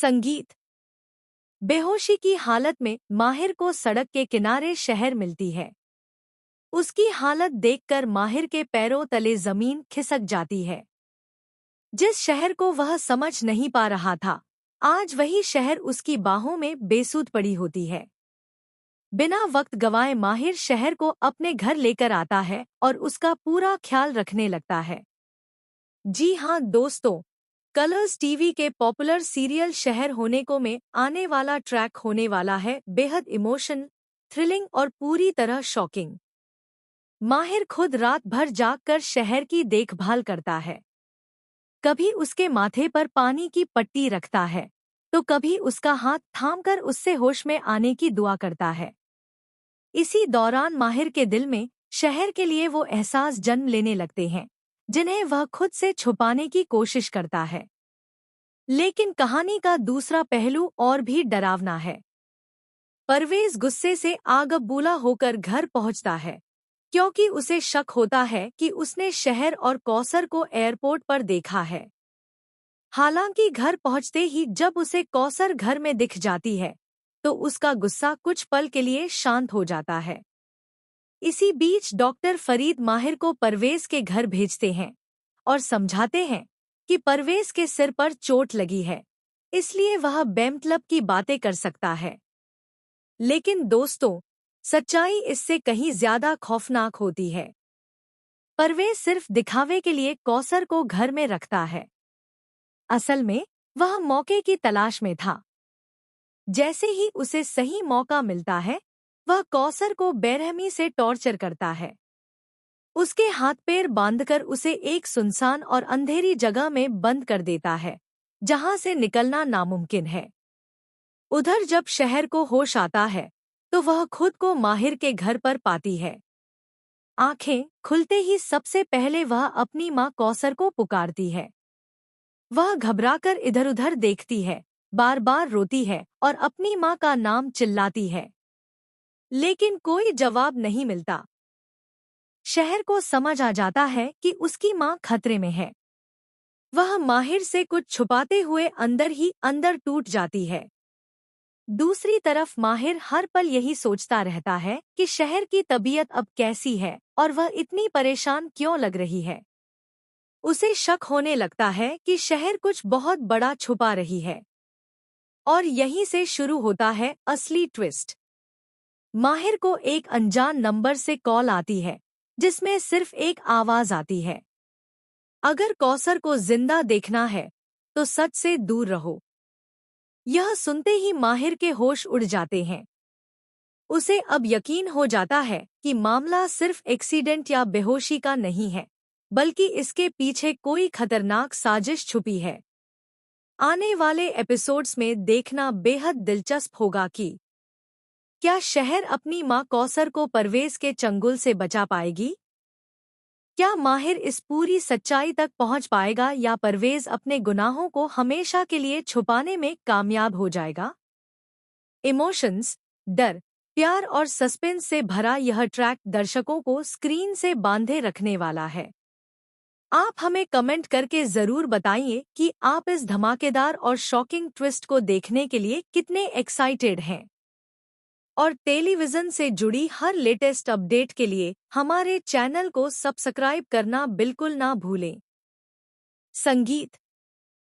संगीत। बेहोशी की हालत में माहिर को सड़क के किनारे शहर मिलती है। उसकी हालत देखकर माहिर के पैरों तले जमीन खिसक जाती है। जिस शहर को वह समझ नहीं पा रहा था, आज वही शहर उसकी बाहों में बेसुध पड़ी होती है। बिना वक्त गवाए माहिर शहर को अपने घर लेकर आता है और उसका पूरा ख्याल रखने लगता है। जी हाँ दोस्तों, कलर्स टीवी के पॉपुलर सीरियल शहर होने को में आने वाला ट्रैक होने वाला है बेहद इमोशन, थ्रिलिंग और पूरी तरह शॉकिंग। माहिर खुद रात भर जागकर शहर की देखभाल करता है। कभी उसके माथे पर पानी की पट्टी रखता है, तो कभी उसका हाथ थामकर उससे होश में आने की दुआ करता है। इसी दौरान माहिर के दिल में शहर के लिए वो एहसास जन्म लेने लगते हैं जिन्हें वह खुद से छुपाने की कोशिश करता है। लेकिन कहानी का दूसरा पहलू और भी डरावना है। परवेज गुस्से से आगबूला होकर घर पहुंचता है, क्योंकि उसे शक होता है कि उसने शहर और कौसर को एयरपोर्ट पर देखा है। हालांकि घर पहुंचते ही जब उसे कौसर घर में दिख जाती है, तो उसका गुस्सा कुछ पल के लिए शांत हो जाता है। इसी बीच डॉक्टर फरीद माहिर को परवेज के घर भेजते हैं और समझाते हैं कि परवेज के सिर पर चोट लगी है, इसलिए वह बेमतलब की बातें कर सकता है। लेकिन दोस्तों, सच्चाई इससे कहीं ज्यादा खौफनाक होती है। परवेज सिर्फ दिखावे के लिए कौसर को घर में रखता है। असल में वह मौके की तलाश में था। जैसे ही उसे सही मौका मिलता है, वह कौसर को बेरहमी से टॉर्चर करता है। उसके हाथ पैर बांधकर उसे एक सुनसान और अंधेरी जगह में बंद कर देता है, जहां से निकलना नामुमकिन है। उधर जब शहर को होश आता है, तो वह खुद को माहिर के घर पर पाती है। आंखें खुलते ही सबसे पहले वह अपनी माँ कौसर को पुकारती है। वह घबराकर इधर-उधर देखती है, बार बार रोती है और अपनी माँ का नाम चिल्लाती है। लेकिन कोई जवाब नहीं मिलता। शहर को समझ आ जाता है कि उसकी माँ खतरे में है। वह माहिर से कुछ छुपाते हुए अंदर ही अंदर टूट जाती है। दूसरी तरफ माहिर हर पल यही सोचता रहता है कि शहर की तबीयत अब कैसी है और वह इतनी परेशान क्यों लग रही है। उसे शक होने लगता है कि शहर कुछ बहुत बड़ा छुपा रही है। और यहीं से शुरू होता है असली ट्विस्ट। माहिर को एक अनजान नंबर से कॉल आती है, जिसमें सिर्फ एक आवाज आती है, अगर कौसर को जिंदा देखना है तो सच से दूर रहो। यह सुनते ही माहिर के होश उड़ जाते हैं। उसे अब यकीन हो जाता है कि मामला सिर्फ एक्सीडेंट या बेहोशी का नहीं है, बल्कि इसके पीछे कोई खतरनाक साजिश छुपी है। आने वाले एपिसोड्स में देखना बेहद दिलचस्प होगा कि क्या शहर अपनी मां कौसर को परवेज के चंगुल से बचा पाएगी? क्या माहिर इस पूरी सच्चाई तक पहुंच पाएगा या परवेज अपने गुनाहों को हमेशा के लिए छुपाने में कामयाब हो जाएगा? इमोशंस, डर, प्यार और सस्पेंस से भरा यह ट्रैक दर्शकों को स्क्रीन से बांधे रखने वाला है। आप हमें कमेंट करके जरूर बताइए कि आप इस धमाकेदार और शॉकिंग ट्विस्ट को देखने के लिए कितने एक्साइटेड हैं। और टेलीविजन से जुड़ी हर लेटेस्ट अपडेट के लिए हमारे चैनल को सब्सक्राइब करना बिल्कुल ना भूलें। संगीत।